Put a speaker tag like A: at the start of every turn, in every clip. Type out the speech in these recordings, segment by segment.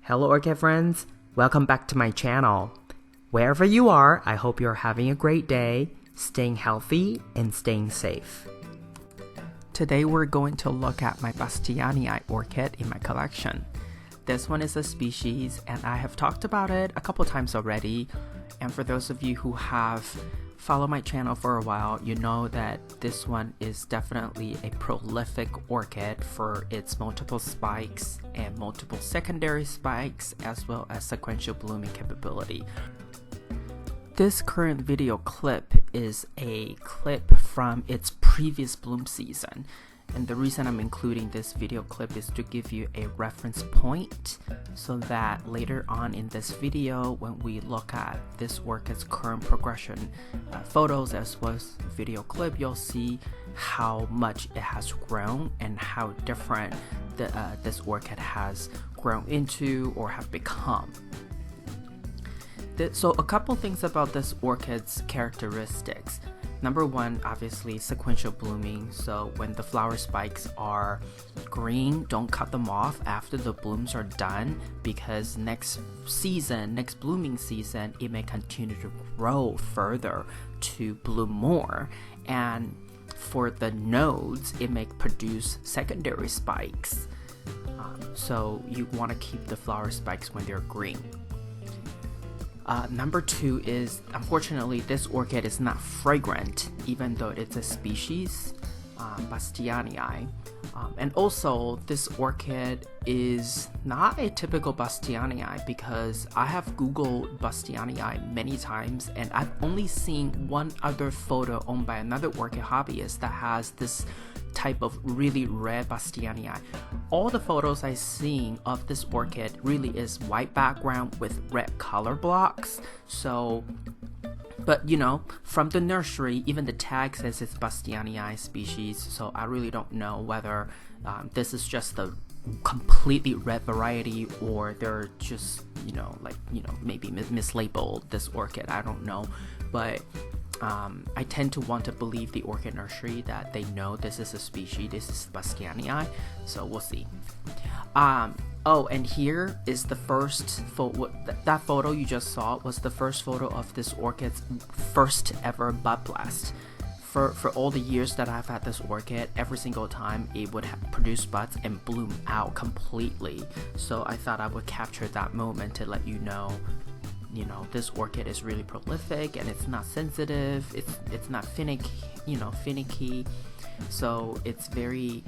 A: Hello Orchid friends, welcome back to my channel. Wherever you are, I hope you're having a great day, staying healthy and staying safe. Today we're going to look at my bastianii orchid in my collection. This one is a species and I have talked about it a couple times already, and for those of you who have followed my channel for a while, you know that this one is definitely a prolific orchid for its multiple spikes and multiple secondary spikes, as well as sequential blooming capability. This current video clip is a clip from its previous bloom season, and the reason I'm including this video clip is to give you a reference point so that later on in this video, when we look at this orchid's current progression photos as well as video clip, you'll see how much it has grown and how different this orchid has grown into or have become. So a couple things about this orchid's characteristics. Number one, obviously sequential blooming. So when the flower spikes are green, don't cut them off after the blooms are done, because next blooming season, it may continue to grow further to bloom more. And for the nodes, it may produce secondary spikes. So you want to keep the flower spikes when they're green. Number two is, unfortunately, this orchid is not fragrant, even though it's a species, bastianii. And also, this orchid is not a typical bastianii, because I have Googled bastianii many times, and I've only seen one other photo owned by another orchid hobbyist that has this type of really rare bastianii. All the photos I've seen of this orchid really is white background with red color blocks. So, but you know, from the nursery, even the tag says it's bastianii species. So I really don't know whether this is just the completely red variety, or they're just, maybe mislabeled this orchid. I don't know, but I tend to want to believe the orchid nursery that they know this is a species, this is bastianii, so we'll see. Oh, and here is the first photo. That photo you just saw was the first photo of this orchid's first ever bud blast. For all the years that I've had this orchid, every single time it would produce buds and bloom out completely. So I thought I would capture that moment to let you know, this orchid is really prolific and it's not sensitive, it's not finicky, so it's very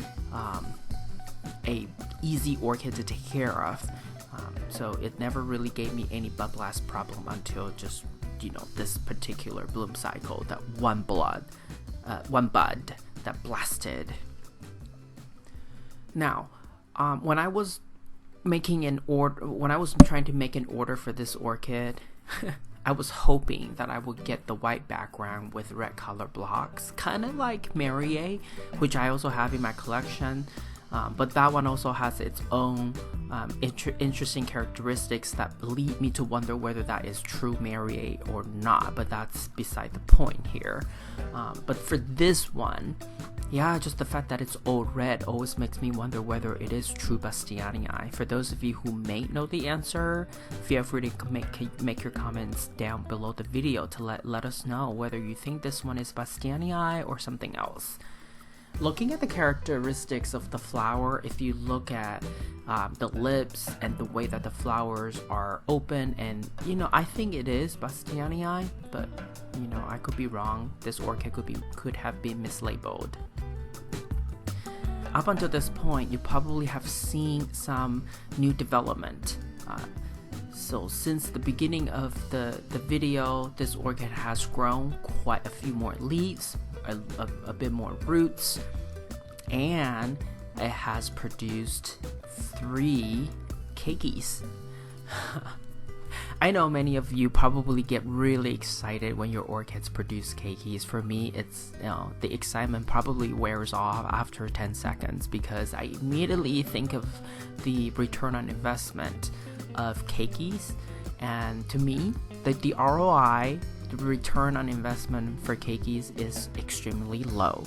A: a easy orchid to take care of. So it never really gave me any bud blast problem until just this particular bloom cycle, that one bud that blasted. Now, when I was trying to make an order for this orchid, I was hoping that I would get the white background with red color blocks, kind of like Marrier, which I also have in my collection. But that one also has its own interesting characteristics that lead me to wonder whether that is true Marrier or not, but that's beside the point here. But for this one, yeah, just the fact that it's all red always makes me wonder whether it is true bastianii. For those of you who may know the answer, feel free to make your comments down below the video to let us know whether you think this one is bastianii or something else. Looking at the characteristics of the flower, if you look at the lips and the way that the flowers are open, and I think it is bastianii, but I could be wrong. This orchid could have been mislabeled. Up until this point, you probably have seen some new development. So since the beginning of the video, this orchid has grown quite a few more leaves, a bit more roots, and it has produced 3 keikis. I know many of you probably get really excited when your orchids produce keikis. For me, it's the excitement probably wears off after 10 seconds, because I immediately think of the return on investment of keikis, and to me, the ROI, the return on investment for keikis is extremely low,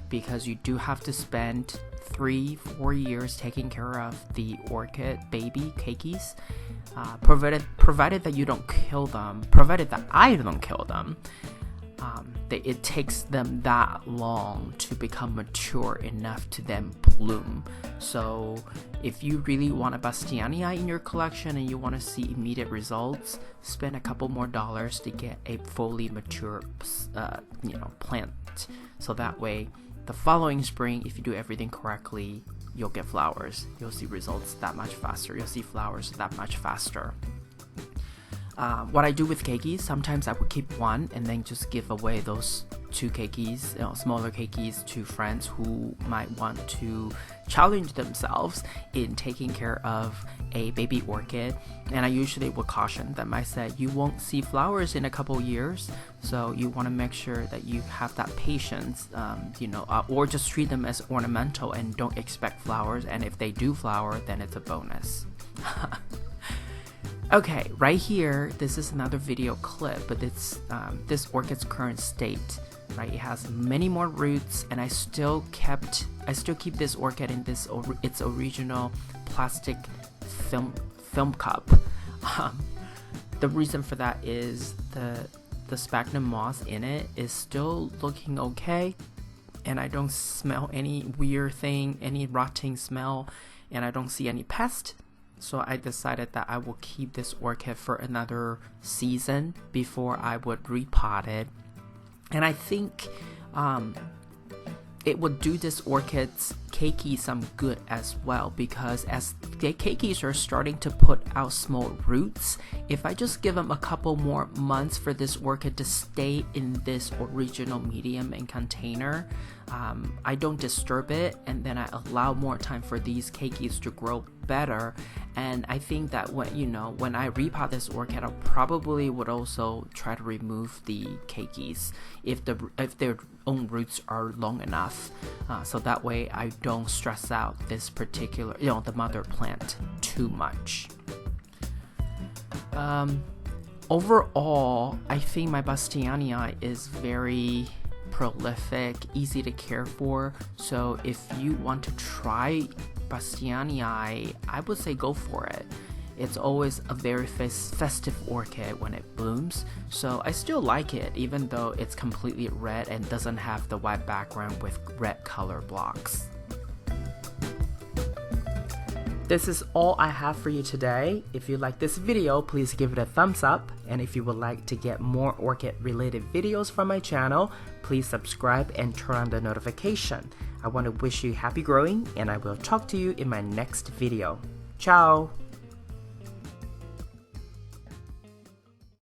A: because you do have to spend 3-4 years taking care of the orchid baby keikis, provided that you don't kill them, provided that I don't kill them. It takes them that long to become mature enough to then bloom. So if you really want a bastianii in your collection and you want to see immediate results, spend a couple more dollars to get a fully mature plant. So that way the following spring, if you do everything correctly, you'll get flowers. You'll see results that much faster. You'll see flowers that much faster. What I do with keikis, sometimes I would keep one and then just give away those 2 keikis, smaller keikis, to friends who might want to challenge themselves in taking care of a baby orchid. And I usually would caution them. I said, you won't see flowers in a couple years, so you want to make sure that you have that patience, or just treat them as ornamental and don't expect flowers. And if they do flower, then it's a bonus. Okay, right here, this is another video clip, but it's this orchid's current state. Right, it has many more roots, and I still keep this orchid in its original plastic film cup. The reason for that is the sphagnum moss in it is still looking okay, and I don't smell any weird thing, any rotting smell, and I don't see any pest. So I decided that I will keep this orchid for another season before I would repot it. And I think it would do this orchid's keiki some good as well, because as the keikis are starting to put out small roots, if I just give them a couple more months for this orchid to stay in this original medium and container, I don't disturb it, and then I allow more time for these keikis to grow better. And I think that when I repot this orchid, I probably would also try to remove the keikis if their own roots are long enough, so that way I don't stress out this particular, the mother plant too much. Overall, I think my bastianii is very prolific, easy to care for. So if you want to try bastianii, I would say go for it. It's always a very festive orchid when it blooms, so I still like it even though it's completely red and doesn't have the white background with red color blocks. This is all I have for you today. If you like this video, please give it a thumbs up, and if you would like to get more orchid related videos from my channel, please subscribe and turn on the notification. I want to wish you happy growing, and I will talk to you in my next video. Ciao!